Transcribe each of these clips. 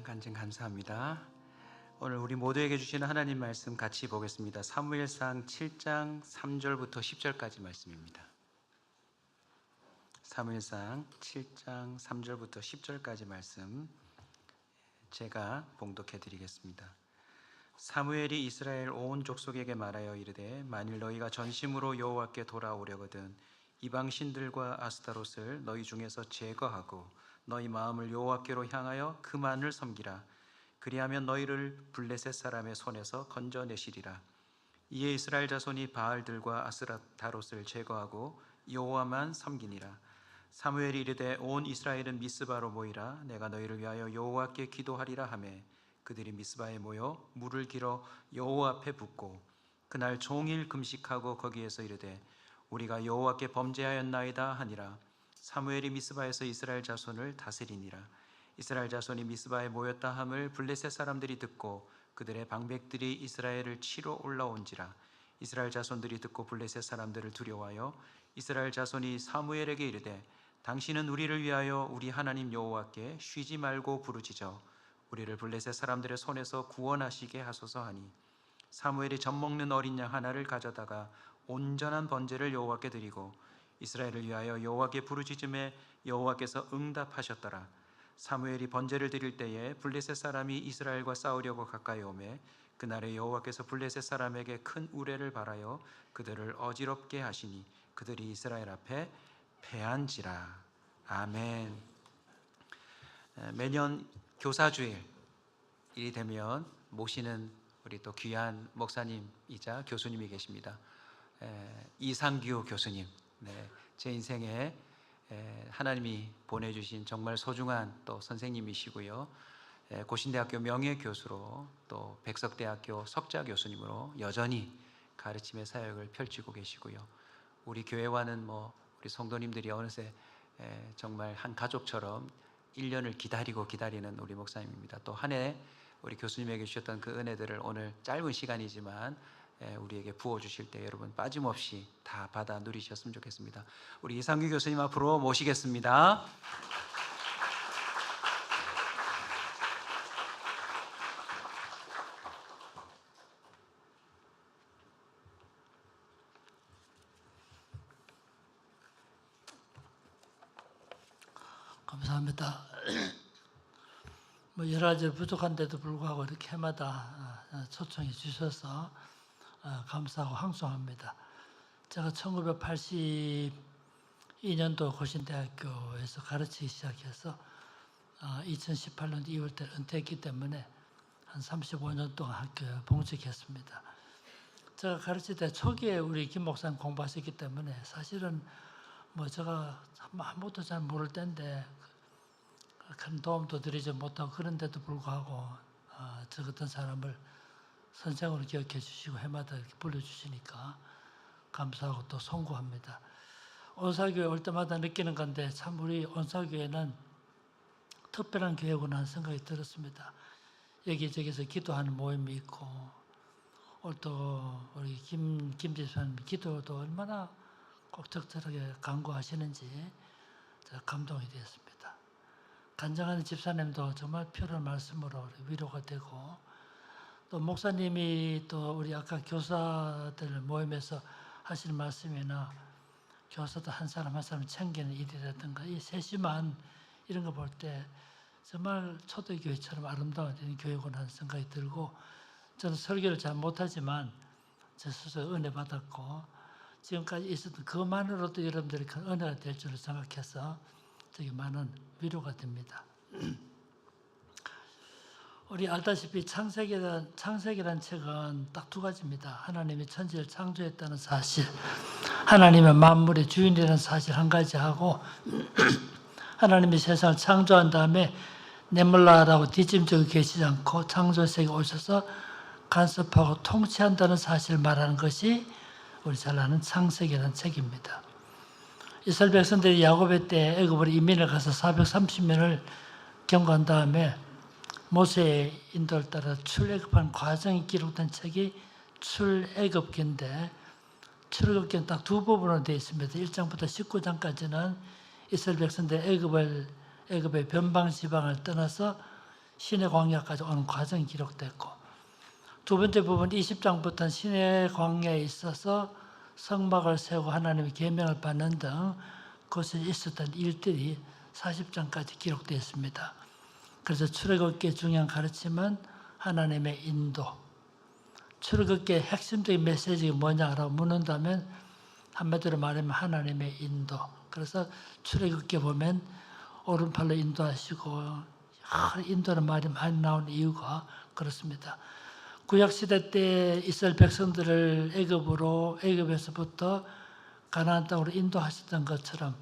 간증 감사합니다. 오늘 우리 모두에게 주시는 하나님 말씀 같이 보겠습니다. 사무엘상 7장 3절부터 10절까지 말씀입니다. 사무엘상 7장 3절부터 10절까지 말씀 제가 봉독해 드리겠습니다. 사무엘이 이스라엘 온 족속에게 말하여 이르되 만일 너희가 전심으로 여호와께 돌아오려거든 이방 신들과 아스타롯을 너희 중에서 제거하고 너희 마음을 여호와께로 향하여 그만을 섬기라. 그리하면 너희를 블레셋 사람의 손에서 건져내시리라. 이에 이스라엘 자손이 바알들과 아스타롯을 제거하고 여호와만 섬기니라. 사무엘이 이르되 온 이스라엘은 미스바로 모이라. 내가 너희를 위하여 여호와께 기도하리라 하매 그들이 미스바에 모여 물을 길어 여호와 앞에 붓고 그날 종일 금식하고 거기에서 이르되 우리가 여호와께 범죄하였나이다 하니라. 사무엘이 미스바에서 이스라엘 자손을 다스리니라. 이스라엘 자손이 미스바에 모였다 함을 블레셋 사람들이 듣고 그들의 방백들이 이스라엘을 치러 올라온지라. 이스라엘 자손들이 듣고 블레셋 사람들을 두려워하여 이스라엘 자손이 사무엘에게 이르되 당신은 우리를 위하여 우리 하나님 여호와께 쉬지 말고 부르짖어 우리를 블레셋 사람들의 손에서 구원하시게 하소서 하니 사무엘이 젖먹는 어린 양 하나를 가져다가 온전한 번제를 여호와께 드리고 이스라엘을 위하여 여호와께 부르짖음에 여호와께서 응답하셨더라. 사무엘이 번제를 드릴 때에 블레셋 사람이 이스라엘과 싸우려고 가까이 오매 그날에 여호와께서 블레셋 사람에게 큰 우레를 발하여 그들을 어지럽게 하시니 그들이 이스라엘 앞에 패한지라. 아멘. 매년 교사주일이 되면 모시는 우리 또 귀한 목사님이자 교수님이 계십니다. 이상규 교수님. 제 인생에 하나님이 보내주신 정말 소중한 또 선생님이시고요. 고신대학교 명예교수로 또 백석대학교 석좌교수님으로 여전히 가르침의 사역을 펼치고 계시고요. 우리 교회와는 우리 성도님들이 어느새 정말 한 가족처럼 1년을 기다리는 우리 목사님입니다. 또 한 해 우리 교수님에게 주셨던 그 은혜들을 오늘 짧은 시간이지만 우리에게 부어주실 때 여러분 빠짐없이 다 받아 누리셨으면 좋겠습니다. 우리 이상규 교수님 앞으로 모시겠습니다. 감사합니다. 여러 가지 부족한데도 불구하고 이렇게 해마다 초청해 주셔서 감사하고 황송합니다. 제가 1982년도 고신대학교에서 가르치기 시작해서 2018년 2월 때 은퇴했기 때문에 한 35년 동안 학교에 봉직했습니다. 제가 가르칠 때 초기에 우리 김 목사님 공부하셨기 때문에 사실은 제가 아무것도 잘 모를 때인데 큰 도움도 드리지 못하고 그런데도 불구하고 저 같은 사람을 선생으로 기억해 주시고 해마다 이렇게 불러주시니까 감사하고 또 송구합니다. 온사교회 올 때마다 느끼는 건데 참 우리 온사교회는 특별한 교회구나 하는 생각이 들었습니다. 여기저기서 기도하는 모임이 있고 또 우리 김 집사님 기도도 얼마나 꼭 적절하게 강구하시는지 감동이 되었습니다. 간증하는 집사님도 정말 필요한 말씀으로 위로가 되고 또 목사님이 또 우리 아까 교사들 모임에서 하시는 말씀이나 교사도 한 사람 한 사람 챙기는 일이라든가 이 세심한 이런 거 볼 때 정말 초대교회처럼 아름다운 교회구나 하는 생각이 들고 저는 설교를 잘 못하지만 제 스스로 은혜 받았고 지금까지 있었던 그만으로도 여러분들이 큰 은혜가 될 줄을 생각해서 되게 많은 위로가 됩니다. 우리 알다시피 창세기란 책은 딱 두 가지입니다. 하나님이 천지를 창조했다는 사실, 하나님의 만물의 주인이라는 사실 한 가지 하고 하나님이 세상을 창조한 다음에 내몰라라고 뒷짐지고 계시지 않고 창조 세계에 오셔서 간섭하고 통치한다는 사실을 말하는 것이 우리 잘 아는 창세기라는 책입니다. 이스라엘 백성들이 야곱의 때 애굽으로 이민을 가서 430년을 경과한 다음에 모세의 인도를 따라 출애굽한 과정이 기록된 책이 출애굽기인데 출애굽기는 딱 두 부분으로 되어 있습니다. 1장부터 19장까지는 이스라엘 백성들이 애굽의 변방 지방을 떠나서 시내 광야까지 오는 과정이 기록됐고, 두 번째 부분 20장부터는 시내 광야에 있어서 성막을 세우고 하나님의 계명을 받는 등 그곳에 있었던 일들이 40장까지 기록되어 있습니다. 그래서 출애굽기의 중요한 가르침은 하나님의 인도. 출애굽기의 핵심적인 메시지가 뭐냐라고 묻는다면 한마디로 말하면 하나님의 인도. 그래서 출애굽기 보면 오른팔로 인도하시고, 인도는 말이 많이 나오는 이유가 그렇습니다. 구약시대 때 이스라엘 백성들을 애굽에서부터 가나안 땅으로 인도하셨던 것처럼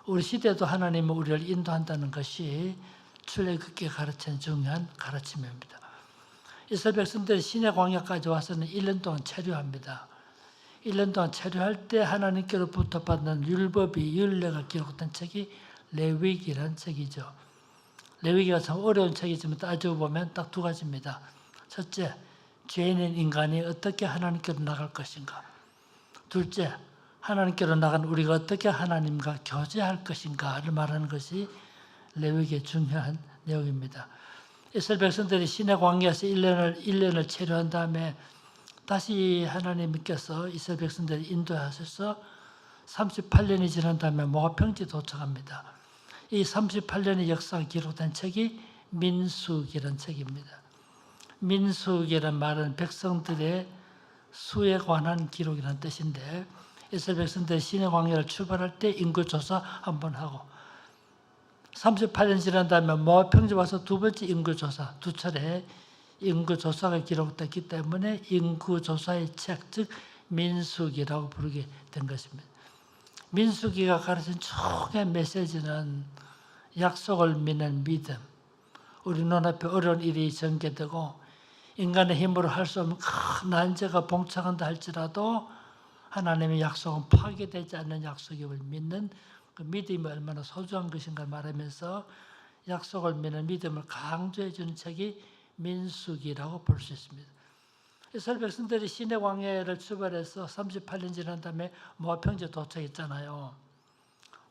우리 시대도 하나님은 우리를 인도한다는 것이 출애굽기에 가르치는 중요한 가르침입니다. 이스라엘 백성들이 시내 광야까지 와서는 1년 동안 체류합니다. 1년 동안 체류할 때 하나님께로부터 받는 율법이 율례가 기록된 책이 레위기라는 책이죠. 레위기가 참 어려운 책이지만 따지고 보면 딱 두 가지입니다. 첫째, 죄인인 인간이 어떻게 하나님께로 나갈 것인가. 둘째, 하나님께로 나간 우리가 어떻게 하나님과 교제할 것인가를 말하는 것이 레위기의 중요한 내용입니다. 이스라엘 백성들이 시내 광야에서 1년을 체류한 다음에 다시 하나님께서 이스라엘 백성들을 인도하셔서 38년이 지난 다음에 모압 평지에 도착합니다. 이 38년의 역사가 기록된 책이 민수기라는 책입니다. 민수기란 말은 백성들의 수에 관한 기록이라는 뜻인데, 이스라엘 백성들이 시내 광야를 출발할 때 인구조사 한번 하고 38년 지난 다음에 모압 평지 와서 두 번째 인구조사, 두 차례 인구조사가 기록됐기 때문에 인구조사의 책, 즉 민수기라고 부르게 된 것입니다. 민수기가 가르친 총의 메시지는 약속을 믿는 믿음, 우리 눈앞에 어려운 일이 전개되고 인간의 힘으로 할 수 없는 큰 난제가 봉착한다 할지라도 하나님의 약속은 파괴되지 않는 약속임을 믿는 그 믿음이 얼마나 소중한 것인가 말하면서 약속을 믿는 믿음을 강조해 주는 책이 민수기라고 볼 수 있습니다. 이스라엘 백성들이 시내 광야를 출발해서 38년 지난 다음에 모압 평지에 도착했잖아요.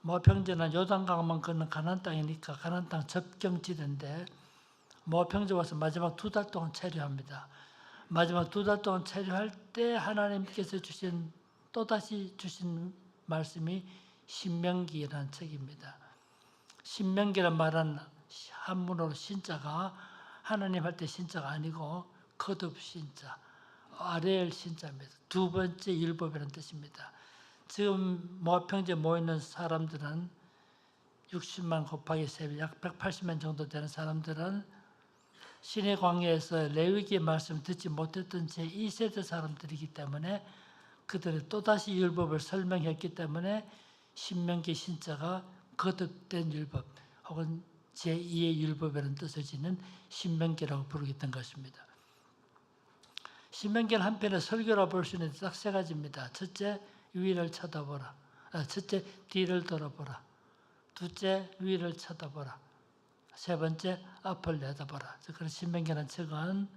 모압 평지는 요단강만 건넌 가나안 땅이니까 가나안 땅 접경지대인데 모압 평지 와서 마지막 2달 동안 체류합니다. 마지막 2달 동안 체류할 때 하나님께서 또다시 주신 말씀이 신명기라는 책입니다. 신명기란 말은 한문으로 신자가 하나님 할 때 신자가 아니고 거듭 신자, 아레엘 신자입니다. 두 번째 율법이라는 뜻입니다. 지금 모압 평지에 모이는 사람들은 60만 곱하기 3배, 약 180만 정도 되는 사람들은 시내 광야에서 레위기의 말씀 듣지 못했던 제2세대 사람들이기 때문에 그들이 또다시 율법을 설명했기 때문에 신명기 신자가 거듭된 율법 혹은 제2의 율법이라는 뜻을 지닌 신명기라고 부르게 된 것입니다. 신명기는 한편의 설교라 볼 수 있는데 딱 3가지입니다. 첫째, 위를 쳐다보라. 첫째, 뒤를 돌아보라. 둘째, 위를 쳐다보라. 세 번째, 앞을 내다보라. 그런 신명기라는 책은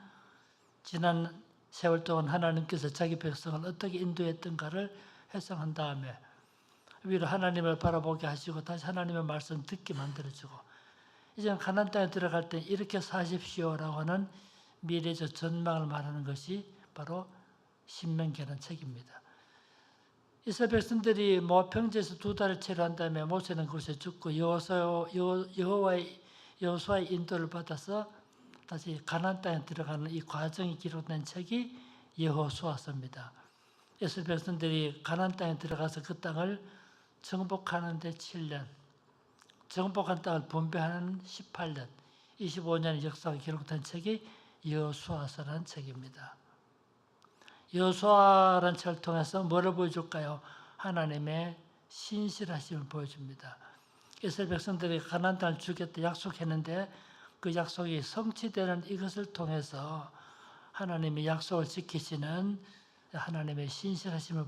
지난 세월 동안 하나님께서 자기 백성을 어떻게 인도했던가를 해석한 다음에 위로 하나님을 바라보게 하시고 다시 하나님의 말씀 듣게 만들어주고 이제는 가나안 땅에 들어갈 때 이렇게 사십시오라고 하는 미래적 전망을 말하는 것이 바로 신명기라는 책입니다. 이스라엘 백성들이 모압 평지에서 2달을 체류한 다음에 모세는 그곳에 죽고 여호수아의 인도를 받아서 다시 가나안 땅에 들어가는 이 과정이 기록된 책이 여호수아서입니다. 이스라엘 백성들이 가나안 땅에 들어가서 그 땅을 정복하는 데 7년, 정복한 땅을 분배하는 18년, 25년의 역사가 기록된 책이 여호수아서라는 책입니다. 여호수아라는 책을 통해서 뭐를 보여줄까요? 하나님의 신실하심을 보여줍니다. 이스라엘 백성들이 가나안 땅을 주겠다 약속했는데 그 약속이 성취되는 이것을 통해서 하나님의 약속을 지키시는 하나님의 신실하심을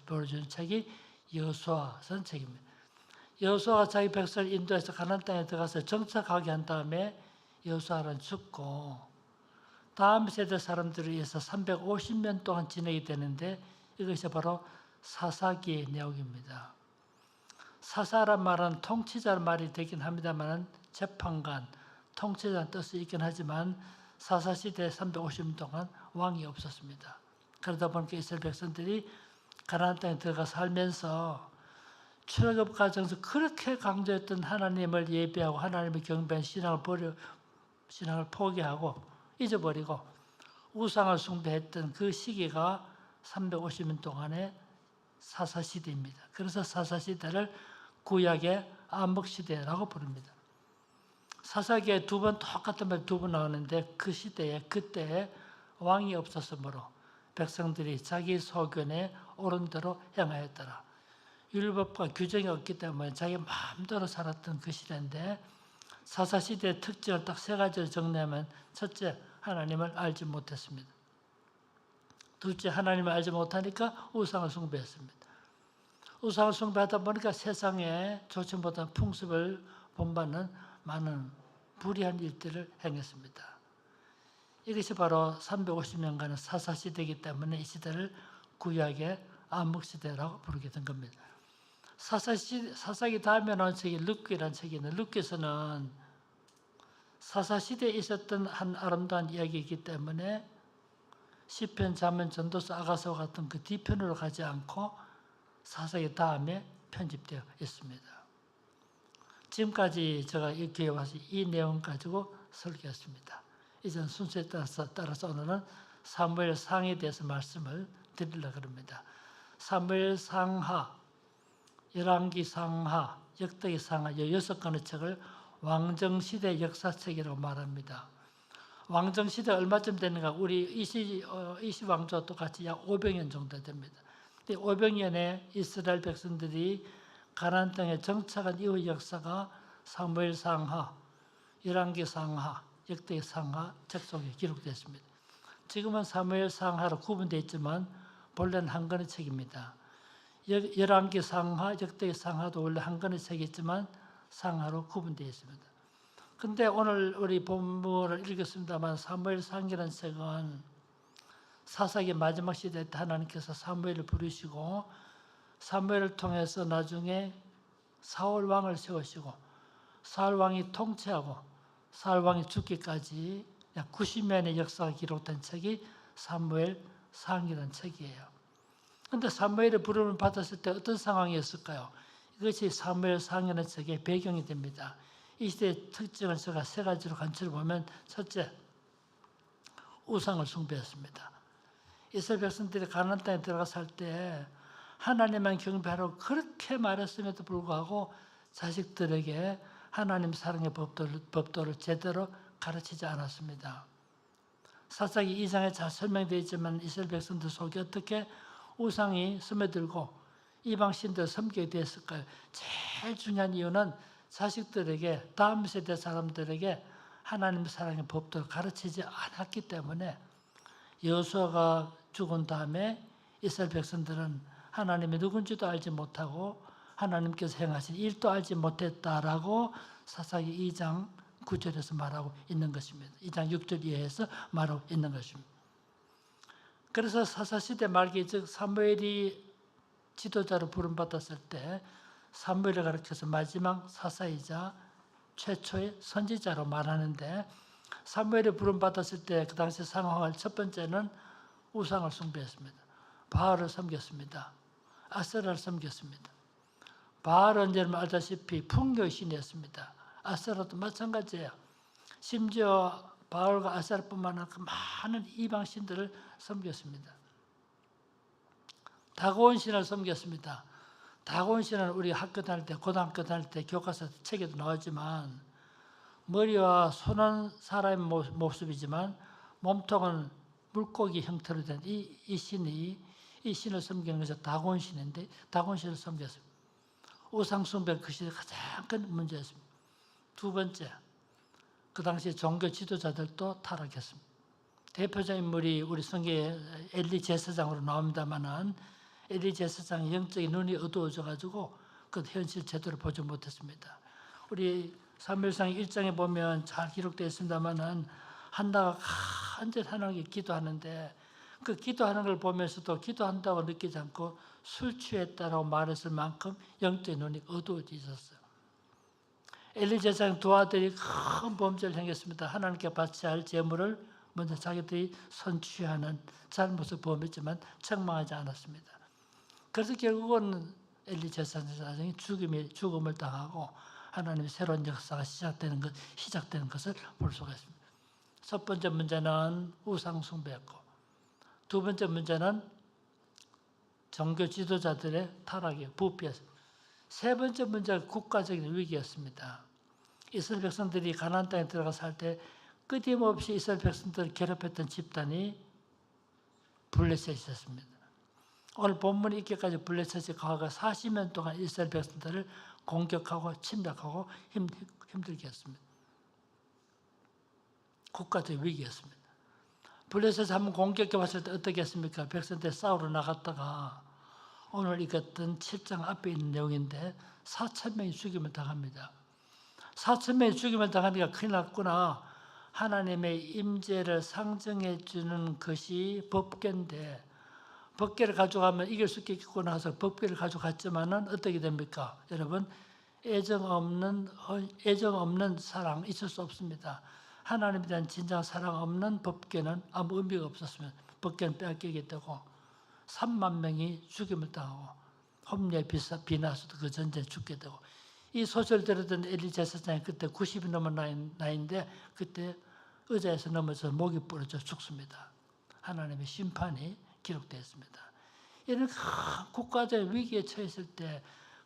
보여주는 책이 여호수아서는 책입니다. 여호수아가 자기 백성을 인도해서 가나안 땅에 들어가서 정착하게 한 다음에 여호수아는 죽고 다음 세대 사람들을 위해서 350년 동안 지내게 되는데 이것이 바로 사사기의 내용입니다. 사사란 말은 통치자란 말이 되긴 합니다만 재판관 통치자는 뜻이 있긴 하지만 사사시대 350년 동안 왕이 없었습니다. 그러다 보니까 이스라엘 백성들이 가나안 땅에 들어가 살면서 출애굽 과정에서 그렇게 강조했던 하나님을 예배하고 하나님을 경배한 신앙을 포기하고 잊어버리고 우상을 숭배했던 그 시기가 350년 동안의 사사시대입니다. 그래서 사사시대를 구약의 암흑시대라고 부릅니다. 사사기에 두 번 똑같은 말 두 번 나오는데 그 시대에 그때에 왕이 없었으므로 백성들이 자기 소견에 옳은 대로 행하였더라. 율법과 규정이 없기 때문에 자기 마음대로 살았던 그 시대인데 사사시대의 특징을 딱 세 가지로 정리하면 첫째, 하나님을 알지 못했습니다. 둘째, 하나님을 알지 못하니까 우상을 숭배했습니다. 우상을 숭배하다 보니까 세상에 좋지 못한 풍습을 본받는 많은 불의한 일들을 행했습니다. 이것이 바로 350년간의 사사시대이기 때문에 이 시대를 구약의 암흑시대라고 부르게 된 겁니다. 사사기 다음에 나온 책이 룻기라는 책이 있는데 룻기서는 사사시대에 있었던 한 아름다운 이야기이기 때문에 시편, 잠언, 전도서, 아가서 같은 그 뒤편으로 가지 않고 사사기 다음에 편집되어 있습니다. 지금까지 제가 여기에 와서 이 내용 가지고 설교했습니다. 이전 순서에 따라서 오늘은 사무엘 상에 대해서 말씀을 드리려고 합니다. 사무엘 상하, 열왕기 상하, 역대기 상하 이 6권의 책을 왕정시대 역사책이라고 말합니다. 왕정시대 얼마쯤 되는가? 우리 이시왕조와 똑같이 약 500년 정도 됩니다. 500년에 이스라엘 백성들이 가나안 땅에 정착한 이후 역사가 사무엘 상하, 열왕기 상하, 역대기 상하 책 속에 기록됐습니다. 지금은 사무엘 상하로 구분되어 있지만 본래는 한 권의 책입니다. 열왕기 상하, 역대기 상하도 원래 한 권의 책이지만 상하로 구분되어 있습니다. 근데 오늘 우리 본문을 읽었습니다만 사무엘 상이라는 책은 사사기 마지막 시대 때 하나님께서 사무엘을 부르시고 사무엘을 통해서 나중에 사울 왕을 세우시고 사울 왕이 통치하고 사울 왕이 죽기까지 약 90년의 역사가 기록된 책이 사무엘 상이라는 책이에요. 그런데 사무엘의 부름을 받았을 때 어떤 상황이었을까요? 이것이 사무엘 상이라는 책의 배경이 됩니다. 이 시대의 특징을 제가 세 가지로 간추려 보면 첫째, 우상을 숭배했습니다. 이스라엘 백성들이 가나안 땅에 들어가 살 때 하나님만 경배하라고 그렇게 말했음에도 불구하고 자식들에게 하나님 사랑의 법도를 제대로 가르치지 않았습니다. 사사기 2장에 잘 설명되어 있지만 이스라엘 백성들 속에 어떻게 우상이 스며들고 이방신들 섬기게 됐을까요? 제일 중요한 이유는 자식들에게 다음 세대 사람들에게 하나님 사랑의 법도를 가르치지 않았기 때문에 여호수아가 죽은 다음에 이스라엘 백성들은 하나님이 누군지도 알지 못하고 하나님께서 행하신 일도 알지 못했다라고 사사기 2장 9절에서 말하고 있는 것입니다. 2장 6절 이하에서 말하고 있는 것입니다. 그래서 사사시대 말기 즉 사무엘이 지도자로 부름받았을 때 사무엘을 가르쳐서 마지막 사사이자 최초의 선지자로 말하는데 사무엘이 부름받았을 때 그 당시 상황을 첫 번째는 우상을 숭배했습니다. 바알을 섬겼습니다. 아세라를 섬겼습니다. 바알은 여러분 알다시피 풍요의 신이었습니다. 아세라도 마찬가지예요. 심지어 바알과 아세라뿐만 아니라 많은 이방 신들을 섬겼습니다. 다고온 신을 섬겼습니다. 다고온 신은 우리 학교 다닐 때, 고등학교 다닐 때 교과서 책에도 나오지만 머리와 손은 사람의 모습이지만 몸통은 물고기 형태로 된 이 신을 섬기는 것이 다고온 신인데 다고온 신을 섬겼습니다. 우상 숭배가 그 시대 가장 큰 문제였습니다. 두 번째, 그 당시 종교 지도자들도 타락했습니다. 대표적인 인물이 우리 성경에 엘리 제사장으로 나옵니다만은 엘리 제사장의 영적인 눈이 어두워져 가지고 그 현실 제대로 보지 못했습니다. 우리 사무엘상 1장에 보면 잘 기록되어 있습니다만은 한나가 간절히 하나님께 기도하는데 그 기도하는 걸 보면서도 기도한다고 느끼지 않고 술 취했다라고 말했을 만큼 영적인 눈이 어두워져 있었어요. 엘리 제사장 두 아들이 큰 범죄를 행했습니다. 하나님께 바쳐야 할 제물을 먼저 자기들이 선취하는 잘못을 범했지만 책망하지 않았습니다. 그래서 결국은 엘리 제사장이 죽음을 당하고 하나님의 새로운 역사가 시작되는 것을 볼 수가 있습니다. 첫 번째 문제는 우상 숭배였고, 두 번째 문제는 종교 지도자들의 타락이 부패였습니다. 세 번째 문제는 국가적인 위기였습니다. 이스라엘 백성들이 가나안 땅에 들어가 살 때 끊임없이 이스라엘 백성들을 괴롭혔던 집단이 블레셋이 있었습니다. 오늘 본문이 있기까지 블레셋이 과거 40년 동안 이스라엘 백성들을 공격하고 침략하고 힘들게 했습니다. 국가적 위기였습니다. 블레셋이 한번 공격해 왔을 때 어떻게 했습니까? 백성들 싸우러 나갔다가 오늘 읽었던 7장 앞에 있는 내용인데 4,000명이 죽임을 당합니다. 4,000명이 죽임을 당하니까 큰일 났구나. 하나님의 임재를 상정해 주는 것이 법궤인데 법궤를 가져가면 이길 수 있겠구나 해서 법궤를 가져갔지만은 어떻게 됩니까? 여러분, 애정 없는 사랑 있을 수 없습니다. 하나님에 대한 진정 사랑 없는 법궤는 아무 의미가 없었습니다. 법궤는 빼앗기게 되고 3만 명이 죽임을 당하고 홈리에 비나서도 그 전쟁에 죽게 되고, 이 소설을 들었던 엘리 제사장이 그때 90이 넘은 나이인데 그때 의자에서 넘어져 목이 부러져 죽습니다. 하나님의 심판이 기록되어 있습니다. 이런 국가적 위기에 처했을 때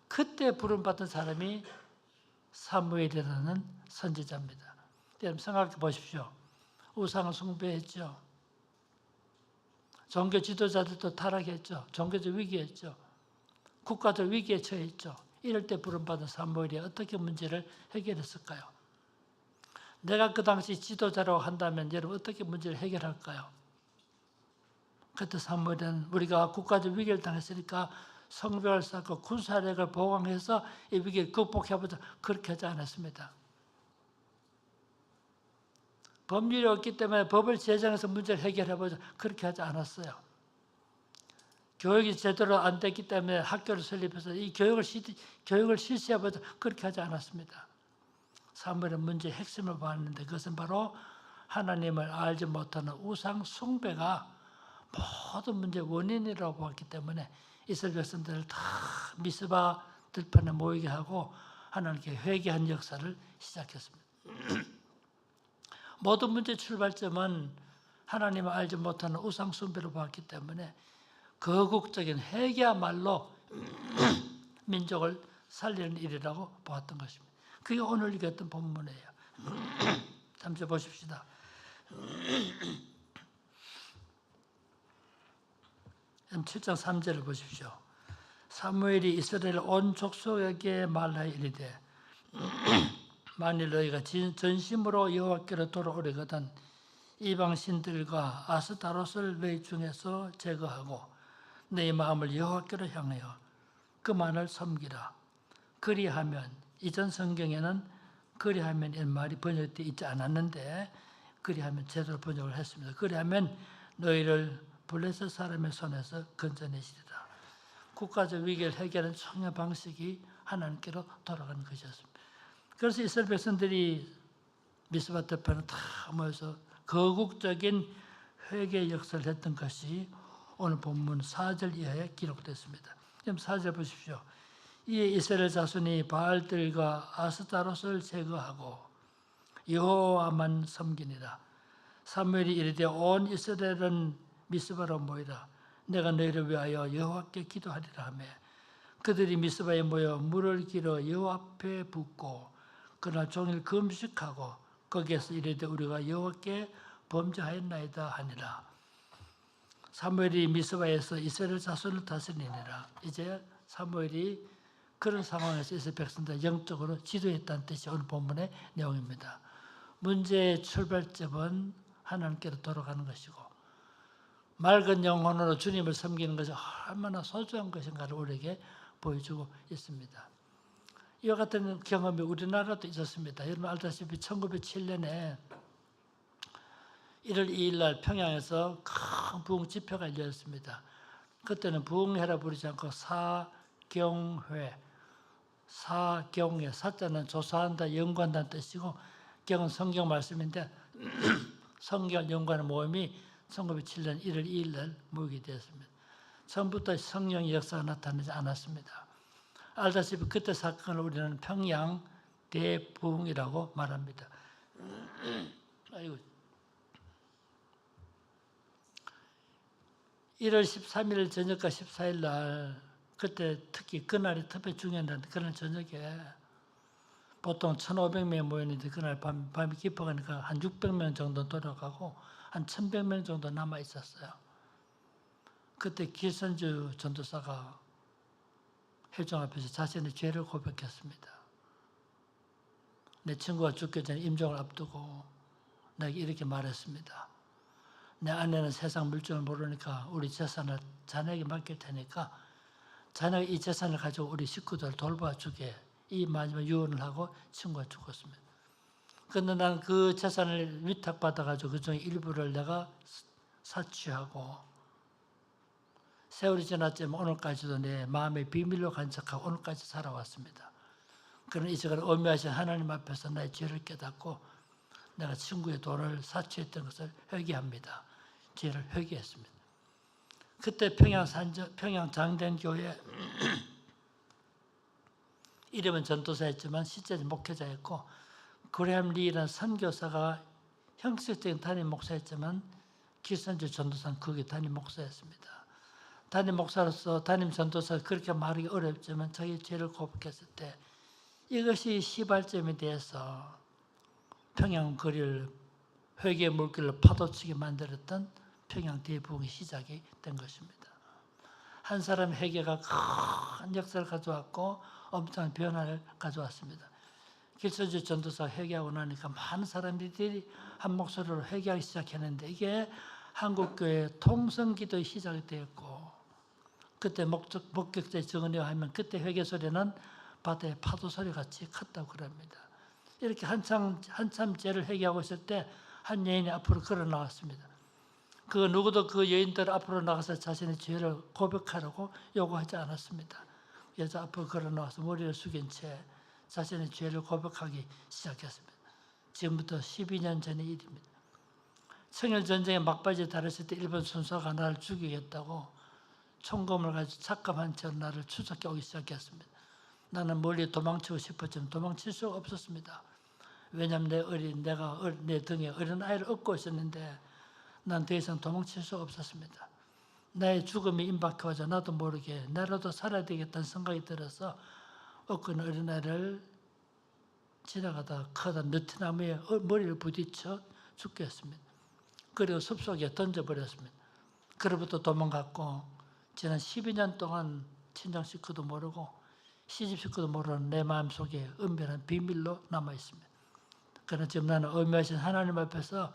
그때 부름받은 사람이 사무엘이라는 선지자입니다. 여러분 생각해 보십시오. 우상을 숭배했죠. 종교 지도자들도 타락했죠. 종교적 위기였죠. 국가적 위기에 처했죠. 이럴 때 부름받은 사무엘이 어떻게 문제를 해결했을까요? 내가 그 당시 지도자라고 한다면 여러분 어떻게 문제를 해결할까요? 그때 사무엘은 우리가 국가적 위기를 당했으니까 성벽을 쌓고 군사력을 보강해서 이 위기를 극복해보자, 그렇게 하지 않았습니다. 법률이 없기 때문에 법을 제정해서 문제를 해결해보자, 그렇게 하지 않았어요. 교육이 제대로 안 됐기 때문에 학교를 설립해서 이 교육을 실시해보자, 그렇게 하지 않았습니다. 사무엘은 문제의 핵심을 보았는데 그것은 바로 하나님을 알지 못하는 우상 숭배가 모든 문제의 원인이라고 보았기 때문에 이스라엘 백성들을 다 미스바 들판에 모이게 하고 하나님께 회개한 역사를 시작했습니다. 모든 문제의 출발점은 하나님을 알지 못하는 우상 숭배로 보았기 때문에 거국적인 회개야말로 민족을 살리는 일이라고 보았던 것입니다. 그게 오늘 읽었던 본문이에요. 잠시 보십시다. 7장 3절을 보십시오. 사무엘이 이스라엘 온 족속에게 말하여 이르되 만일 너희가 전심으로 여호와께로 돌아오려거든 이방 신들과 아스타롯을 너희 중에서 제거하고 너희 마음을 여호와께로 향하여 그만을 섬기라. 그리하면, 이전 성경에는 그리하면 이런 말이 번역되어 있지 않았는데 그리하면 제대로 번역을 했습니다. 그리하면 너희를 블레셋 사람의 손에서 건져내시리라. 국가적 위기를 해결하는 총의 방식이 하나님께로 돌아가는 것이었습니다. 그래서 이스라엘 백성들이 미스바 들판에 다 모여서 거국적인 회개 역사를 했던 것이 오늘 본문 4절 이하에 기록됐습니다. 그럼 4절 보십시오. 이에 이스라엘 자손이 바알들과 아스타롯을 제거하고 여호와만 섬기니라. 사무엘이 이르되 온 이스라엘은 미스바로 모이라. 내가 너희를 위하여 여호와께 기도하리라 하며 그들이 미스바에 모여 물을 길어 여호와 앞에 붓고 그날 종일 금식하고 거기에서 이르되 우리가 여호와께 범죄하였나이다 하니라. 사무엘이 미스바에서 이스라엘 자손을 다스리니라. 이제 사무엘이 그런 상황에서 이스라엘 백성들 영적으로 지도했다는 뜻이 오늘 본문의 내용입니다. 문제의 출발점은 하나님께로 돌아가는 것이고 맑은 영혼으로 주님을 섬기는 것이 얼마나 소중한 것인가를 우리에게 보여주고 있습니다. 이와 같은 경험이 우리나라도 있었습니다. 여러분 알다시피 1907년에 1월 2일 날 평양에서 큰 부흥 집회가 열렸습니다. 그때는 부흥회라 부르지 않고 사경회, 사경에 사자는 조사한다, 연구한다는 뜻이고 경은 성경 말씀인데 성경 연구하는 모임이 1907년 1월 2일 날 모이게 되었습니다. 처음부터 성령의 역사가 나타나지 않았습니다. 알다시피 그때 사건을 우리는 평양 대부흥이라고 말합니다. 아이고. 1월 13일 저녁과 14일 날 그때 특히 그날이 특별히 중요한데 그날 저녁에 보통 1,500명이 모였는데 그날 밤이 깊어가니까 한 600명 정도 돌아가고 한 1,100명 정도 남아 있었어요. 그때 길선주 전도사가 회중 앞에서 자신의 죄를 고백했습니다. 내 친구가 죽기 전에 임종을 앞두고 내게 이렇게 말했습니다. 내 아내는 세상 물정을 모르니까 우리 재산을 자네에게 맡길 테니까 자네가 이 재산을 가지고 우리 식구들 돌봐주게 이 마지막 유언을 하고 친구가 죽었습니다. 그런데 나는 그 재산을 위탁받아가지고 그 중에 일부를 내가 사취하고 세월이 지났지만 오늘까지도 내 마음의 비밀로 간직하고 오늘까지 살아왔습니다. 그런 이 시간을 엄미하신 하나님 앞에서 나의 죄를 깨닫고 내가 친구의 돈을 사취했던 것을 회개합니다. 죄를 회개했습니다. 그때 평양 장대교회 이름은 전도사였지만 실제는 목회자였고 그레함 리라는 선교사가 형식적인 담임 목사였지만 길선주 전도사는 그게 담임 목사였습니다. 담임 목사로서 담임 전도사 그렇게 말하기 어렵지만 자기 죄를 고백했을 때 이것이 시발점이 돼서 평양 거리를 회개의 물길로 파도치게 만들었던 평양 대부흥의 시작이 된 것입니다. 한 사람 회개가 큰 역사를 가져왔고 엄청난 변화를 가져왔습니다. 길선주 전도사 회개하고 나니까 많은 사람들이 한 목소리로 회개하기 시작했는데 이게 한국교회 통성기도의 시작이 되었고 그때 목격자의 증언에 하면 그때 회개 소리는 바다의 파도 소리 같이 컸다고 그럽니다. 이렇게 한참 죄를 회개하고 있을 때 한 여인이 앞으로 걸어 나왔습니다. 그 누구도 그 여인들 앞으로 나가서 자신의 죄를 고백하라고 요구하지 않았습니다. 여자 앞으로 걸어 나와서 머리를 숙인 채 자신의 죄를 고백하기 시작했습니다. 지금부터 12년 전의 일입니다. 청일전쟁의 막바지에 달했을 때 일본 순사가 나를 죽이겠다고 총검을 가지고 착각한 채로 나를 추적해 오기 시작했습니다. 나는 멀리 도망치고 싶었지만 도망칠 수가 없었습니다. 왜냐하면 내가 내 등에 어린 아이를 업고 있었는데 난 더 이상 도망칠 수 없었습니다. 나의 죽음이 임박해와서 나도 모르게 나라도 살아야 되겠다는 생각이 들어서 업고 있는 어린 아이를 지나가다 커다란 느티나무에 머리를 부딪혀 죽게 했습니다. 그리고 숲속에 던져버렸습니다. 그로부터 도망갔고 지난 12년 동안 친정 식구도 모르고 시집 식구도 모르는 내 마음속에 은밀한 비밀로 남아있습니다. 그러나 지금 나는 엄미하신 하나님 앞에서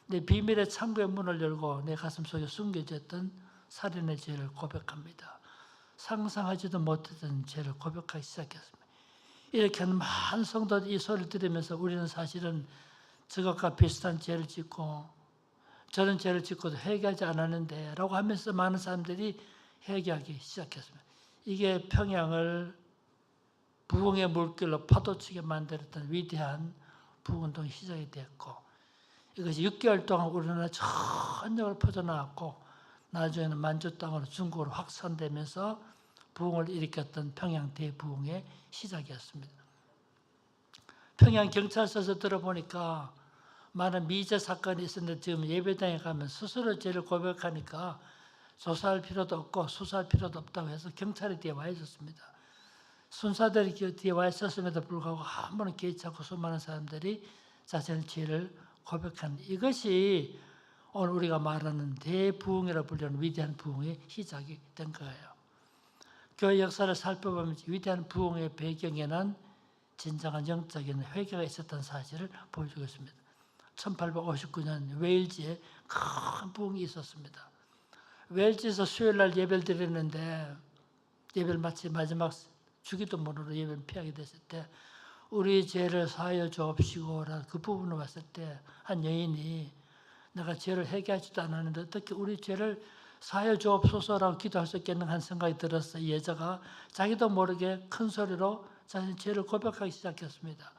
내 비밀의 창고의 문을 열고 내 가슴속에 숨겨졌던 살인의 죄를 고백합니다. 상상하지도 못했던 죄를 고백하기 시작했습니다. 이렇게 하는 많은 성도들이 이 소리를 들으면서 우리는 사실은 저것과 비슷한 죄를 짓고 저런 죄를 짓고도 회개하지 않았는데 라고 하면서 많은 사람들이 회개하기 시작했습니다. 이게 평양을 부흥의 물길로 파도치게 만들었던 위대한 부흥운동이 시작이 되었고 이것이 6개월 동안 우리나라 전역을 퍼져나왔고 나중에는 만주 땅으로 중국으로 확산되면서 부흥을 일으켰던 평양 대부흥의 시작이었습니다. 평양 경찰서에서 들어보니까 많은 미제 사건이 있었는데 지금 예배당에 가면 스스로 죄를 고백하니까 조사할 필요도 없고 수사할 필요도 없다고 해서 경찰이 뒤에 와 있었습니다. 순사들이 뒤에 와 있었음에도 불구하고 아무런 개의치 않고 수많은 사람들이 자신의 죄를 고백하는 이것이 오늘 우리가 말하는 대부흥이라고 불리는 위대한 부흥의 시작이 된 거예요. 교회 역사를 살펴보면 위대한 부흥의 배경에는 진정한 영적인 회개가 있었던 사실을 보여주고 있습니다. 1859년 웨일즈에 큰 부흥이 있었습니다. 웨일즈에서 수요일 날 예배를 드렸는데 예배를 마치 마지막 주기도문으로 예배를 피하게 됐을 때 우리 죄를 사하여 주옵시고라는 그 부분을 봤을 때 한 여인이 내가 죄를 회개하지도 않았는데 어떻게 우리 죄를 사하여 주옵소서라고 기도할 수 있겠는가 하는 생각이 들었어요. 이 여자가 자기도 모르게 큰 소리로 자신의 죄를 고백하기 시작했습니다.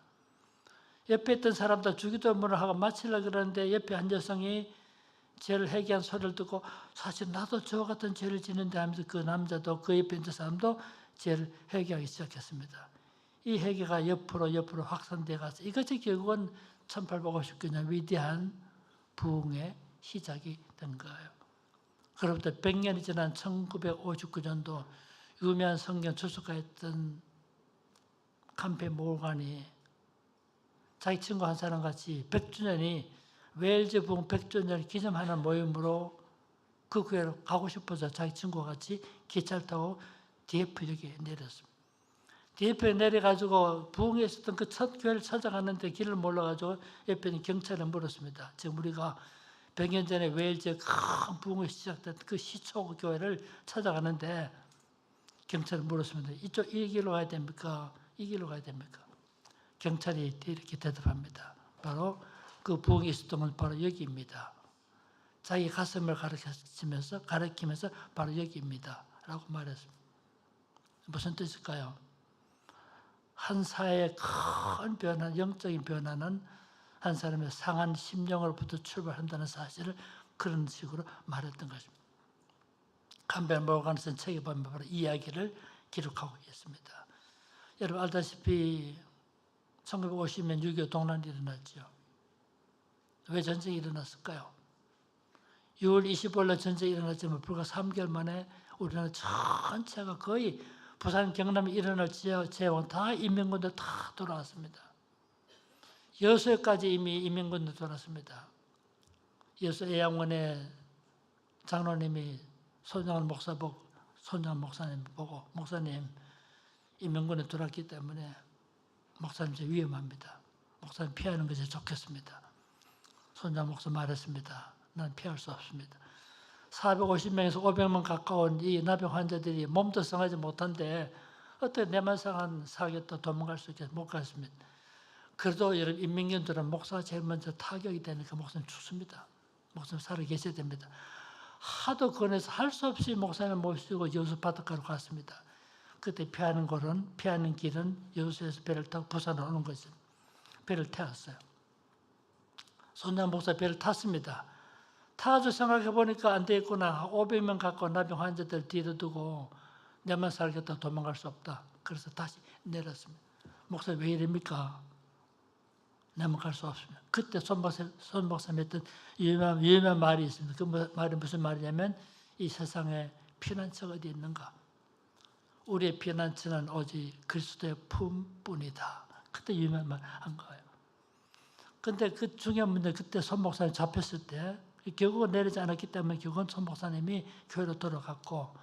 옆에 있던 사람들 주기도문을 하고 마치려고 그러는데 옆에 한 여성이 죄를 회개한 소리를 듣고 사실 나도 저와 같은 죄를 지는데 하면서 그 남자도 그 옆에 있는 사람도 죄를 회개하기 시작했습니다. 이 회개가 옆으로 확산되어 가서 이것이 결국은 1859년 위대한 부흥의 시작이 된 거예요. 그로부터 100년이 지난 1959년도 유명한 성경 주석가였던 캠페 모건이 자기 친구 한 사람 같이 100주년이 웨일즈 부흥 100주년을 기념하는 모임으로 그 교회로 가고 싶어서 자기 친구와 같이 기차를 타고 DF역에 내렸습니다. DF역에 내려가지고 부흥에 있었던 그 첫 교회를 찾아갔는데 길을 몰라가지고 옆에 있는 경찰에 물었습니다. 지금 우리가 100년 전에 웨일즈에 큰 부흥이 시작된 그 시초 교회를 찾아가는데 경찰이 물었습니다. 이 길로 가야 됩니까? 이 길로 가야 됩니까? 경찰이 이렇게 대답합니다. 바로 그 부흥이 있었던 건 바로 여기입니다. 자기 가슴을 가리키면서 바로 여기입니다. 라고 말했습니다. 무슨 뜻일까요? 한 사회의 큰 변화, 영적인 변화는 한 사람의 상한 심령으로부터 출발한다는 사실을 그런 식으로 말했던 것입니다. 캠벨 모건슨 책에 보면 바로 이 이야기를 기록하고 있습니다. 여러분 알다시피 1950년 6.25 동란이 일어났죠. 왜 전쟁이 일어났을까요? 6월 25일 전쟁이 일어났지만 불과 3개월 만에 우리나라 전체가 거의 부산 경남에 일어날 재원 다 인민군들 다 돌아왔습니다. 여수에까지 이미 인민군들 돌아왔습니다. 여수 애양원에 장로님이 손장한 목사님 보고 목사님 인민군에 들어왔기 때문에 목사님 저 위험합니다. 목사님 피하는 것이 좋겠습니다. 손장 목사 말했습니다. 난 피할 수 없습니다. 450명에서 500명 가까운 이 나병 환자들이 몸도 상하지 못한데 어떻게 내만 상한 사겠다 도망갈 수 있겠습니까? 못 갔습니다. 그래도 여러분 인민군들은 목사가 제일 먼저 타격이 되니까 목사님 죽습니다. 목사님 살아 계셔야 됩니다. 하도 권해서 할 수 없이 목사님을 모시고 여수 바닷가로 갔습니다. 그때 피하는 길은 여수에서 배를 타고 부산으로 오는 거죠. 배를 태웠어요. 손장 목사 배를 탔습니다. 타가지고 생각해 보니까 안 되겠구나. 500명 가까운 나병 환자들 뒤로 두고 내만 살겠다 도망갈 수 없다. 그래서 다시 내렸습니다. 목사 왜 이럽니까? 내만 갈 수 없습니다. 그때 손 목사님 했던 유명한 말이 있습니다. 그 말이 무슨 말이냐면 이 세상에 피난처가 어디 있는가? 우리의 피난처는 오직 그리스도의 품뿐이다. 그때 유명한 말 한 거예요. 근데 그 중요한 문제 그때 손 목사님 잡혔을 때 결국은 내리지 않았기 때문에 결국은 손 목사님이 교회로 돌아갔고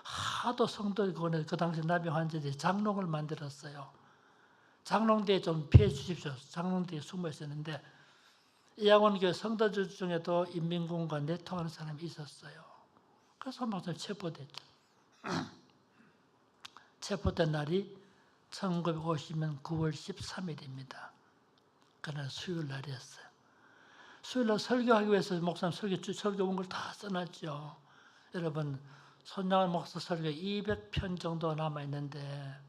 하도 성도의 권해 그 당시 나병 환자들이 장롱을 만들었어요. 장롱대에 좀 피해 주십시오. 장롱대에 숨어 있었는데 이양원교회 성도들 중에도 인민군과 내통하는 사람이 있었어요. 그래서 손 목사님 체포됐죠. 체포된 날이 1950년 9월 13일입니다. 그날 수요일 날이었어요. 수요일 날 설교하기 위해서 목사님 설교 온 걸 다 써놨죠. 여러분 손장한 목사 설교 200편 정도 남아있는데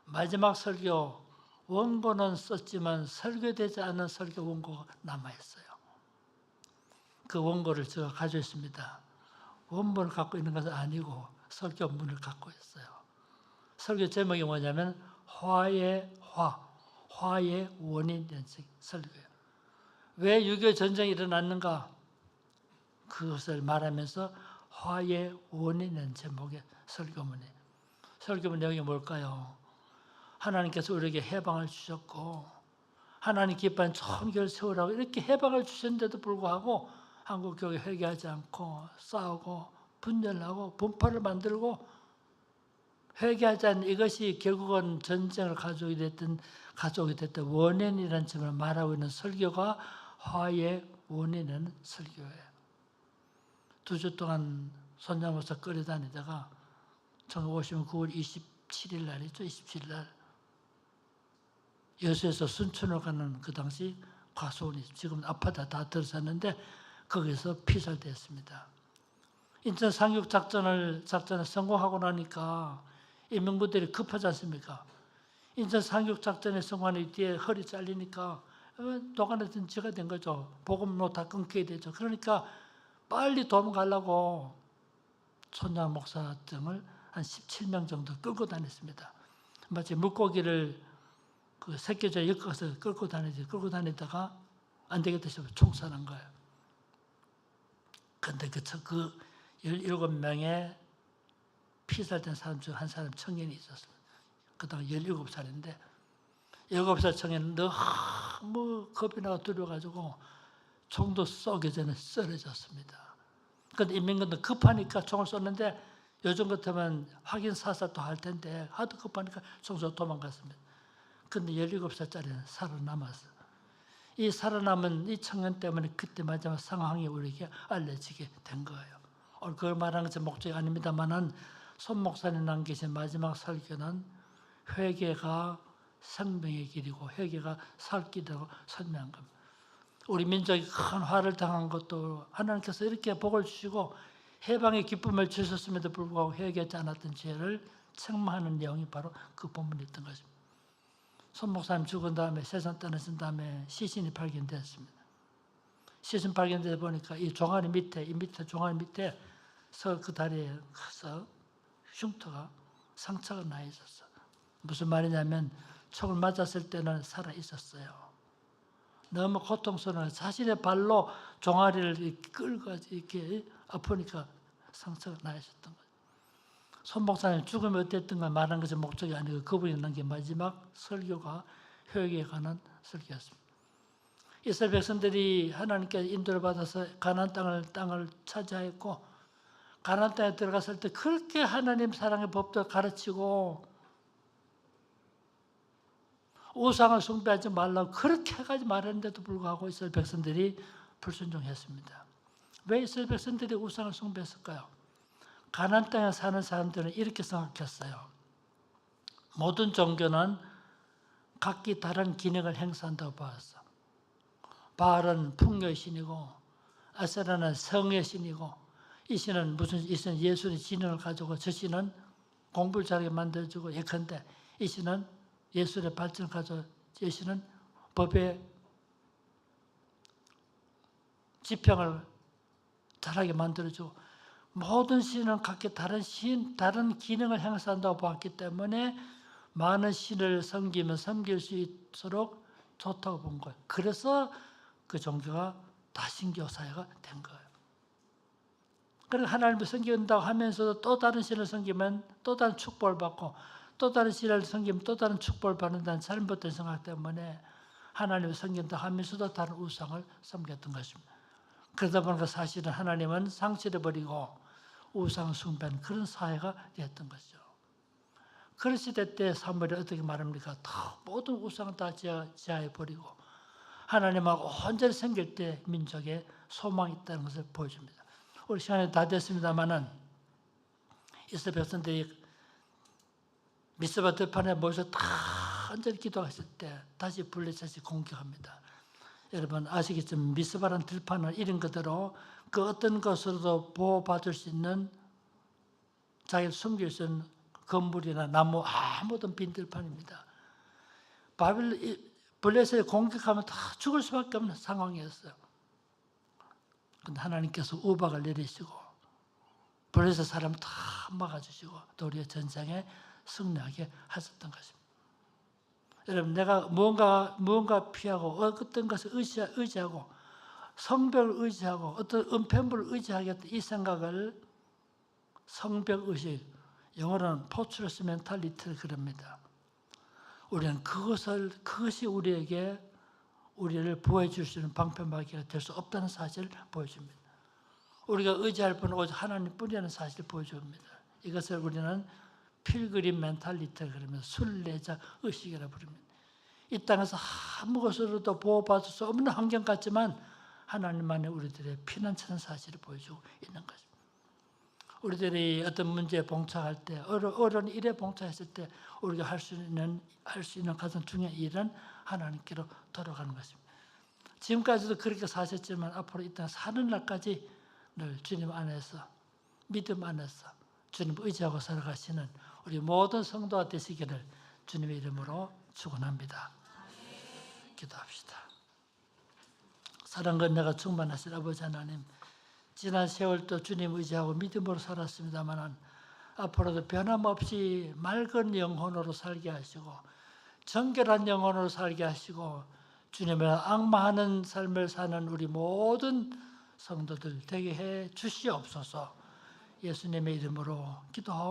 마지막 설교 원고는 썼지만 설교되지 않은 설교 원고가 남아있어요. 그 원고를 제가 가지고 있습니다. 원본을 갖고 있는 것은 아니고 설교문을 갖고 있어요. 설교 제목이 뭐냐면 화의 원인이라는 설교예요. 왜 6.25 전쟁이 일어났는가? 그것을 말하면서 화의 원인이라는 제목의 설교문이에요. 설교문 내용이 뭘까요? 하나님께서 우리에게 해방을 주셨고 하나님 기뻐하는 좋은 교회를 세우라고 이렇게 해방을 주셨는데도 불구하고 한국교회 회개하지 않고 싸우고 분열하고 분파를 만들고 회개하지 않는 이것이 결국은 전쟁을 가져오게 됐던 원인이라는 점을 말하고 있는 설교가 화의 원인은 설교예요. 2주 동안 손장모사 끌어다니다가 1950년 9월 27일 날이죠. 27일 날 여수에서 순천으로 가는 그 당시 과수원이 지금 아파트 다 들어섰는데 거기서 피살됐습니다. 인천 상륙 작전을 성공하고 나니까 인민군들이 급하지 않습니까? 인천 상륙작전에 성공하는 뒤에 허리 잘리니까 도관에서 지가 된 거죠. 복음로 다 끊겨야 되죠. 그러니까 빨리 도망가려고 손양 목사 등을 한 17명 정도 끌고 다녔습니다. 마치 물고기를 그 새끼줄 엮어서 끌고 다니다가 안 되겠다 싶어 총살한 거예요. 근데 그 17명의 피살된 사람 중 한 사람 청년이 있었습니다. 그다가 17살인데 17살 청년은 너무 겁이 나고 두려워가지고 총도 쏘기 전에 쓰러졌습니다. 근데 인민군도 급하니까 총을 쏘는데 요즘 같으면 확인 사살도 할 텐데 하도 급하니까 총 쏘고 도망갔습니다. 근데 17살짜리는 살아남았어요. 이 살아남은 이 청년 때문에 그때 마지막 상황이 우리에게 알려지게 된 거예요. 오늘 그걸 말하는 것은 목적이 아닙니다만은 손 목사님 남기신 마지막 설교는 회개가 생명의 길이고 회개가 살 길이라고 설명한 겁니다. 우리 민족이 큰 화를 당한 것도 하나님께서 이렇게 복을 주시고 해방의 기쁨을 주셨음에도 불구하고 회개하지 않았던 죄를 책망하는 내용이 바로 그 본문이었던 것입니다. 손 목사님 죽은 다음에 세상 떠나신 다음에 시신이 발견됐습니다. 시신 발견되다 보니까 이 종아리 밑에 종아리 밑에 그 다리에 커서 흉터가 상처가 나 있었어. 무슨 말이냐면 총을 맞았을 때는 살아 있었어요. 너무 고통스러워 자신의 발로 종아리를 끌고 이렇게 아프니까 상처가 나 있었던 거예요. 손 목사님 죽음이 어땠든가 말하는 것이 목적이 아니고 그분이 남긴 마지막 설교가 회개에 관한 설교였습니다. 이스라엘 백성들이 하나님께 인도를 받아서 가나안 땅을 차지하였고 가나안 땅에 들어갔을 때 그렇게 하나님 사랑의 법도 가르치고 우상을 숭배하지 말라고 그렇게까지 말했는데도 불구하고 이스라엘 백성들이 불순종했습니다. 왜 이스라엘 백성들이 우상을 숭배했을까요? 가나안 땅에 사는 사람들은 이렇게 생각했어요. 모든 종교는 각기 다른 기능을 행사한다고 봤어. 바알은 풍요의 신이고 아세라는 성의 신이고 이 신은 예술의 지능을 가지고 저 신은 공부를 잘하게 만들어주고 예컨대 이 신은 예술의 발전을 가지고 이 신은 법의 지평을 잘하게 만들어주고 모든 신은 각기 다른 기능을 행사한다고 봤기 때문에 많은 신을 섬기면 섬길 수 있도록 좋다고 본 거예요. 그래서 그 종교가 다신교 사회가 된 거예요. 그러니까 하나님을 섬긴다고 하면서도 또 다른 신을 섬기면 또 다른 축복을 받고 또 다른 신을 섬기면 또 다른 축복을 받는다는 잘못된 생각 때문에 하나님을 섬긴다고 하면서도 다른 우상을 섬겼던 것입니다. 그러다 보니까 사실은 하나님은 상실해버리고 우상 숭배하는 그런 사회가 되었던 것이죠. 그런 시대 때 사무엘이 어떻게 말합니까? 다 모든 우상을 다 제하해버리고 하나님하고 온전히 섬길 때 민족에 소망이 있다는 것을 보여줍니다. 우리 시간이 다 됐습니다마는 이스라엘 백성들이 미스바 들판에 모여서 다 온전히 기도했을 때 다시 블레셋이 공격합니다. 여러분 아시겠지만 미스바라는 들판은 이런 그대로 그 어떤 것으로도 보호받을 수 있는 자기를 숨길 수 있는 건물이나 나무 아무든 빈 들판입니다. 블레셋이 공격하면 다 죽을 수밖에 없는 상황이었어요. 그런데 하나님께서 우박을 내리시고 블레셋 사람 다 막아주시고 또 우리의 전쟁에 승리하게 하셨던 것입니다. 여러분 내가 무언가 피하고 어떤 것을 의지하고 성벽을 의지하고 어떤 은폐물을 의지하겠다 이 생각을 성벽의식 영어로는 포트러스 멘탈리티를 그럽니다. 우리는 그것이 우리를 보호해줄 수 있는 방패막이가 될 수 없다는 사실을 보여줍니다. 우리가 의지할 분은 오직 하나님뿐이라는 사실을 보여줍니다. 이것을 우리는 필그림 멘탈리티를 그러면서 순례자 의식이라고 부릅니다. 이 땅에서 아무 것으로도 보호받을 수 없는 환경 같지만 하나님만이 우리들의 피난처는 사실을 보여주고 있는 것입니다. 우리들이 어떤 문제에 봉착할 때, 어려운 일에 봉착했을 때 우리가 할 수 있는 가장 중요한 일은 하나님께로 돌아가는 것입니다. 지금까지도 그렇게 사셨지만 앞으로 이 땅에 사는 날까지 늘 주님 안에서 믿음 안에서 주님 의지하고 살아가시는 우리 모든 성도가 되시기를 주님의 이름으로 축원합니다. 기도합시다. 사랑과 은혜가 충만하신 아버지 하나님, 지난 세월도 주님 의지하고 믿음으로 살았습니다만 앞으로도 변함없이 맑은 영혼으로 살게 하시고 정결한 영혼으로 살게 하시고 주님을 앙마하는 삶을 사는 우리 모든 성도들 되게 해 주시옵소서. 예수님의 이름으로 기도하옵니다.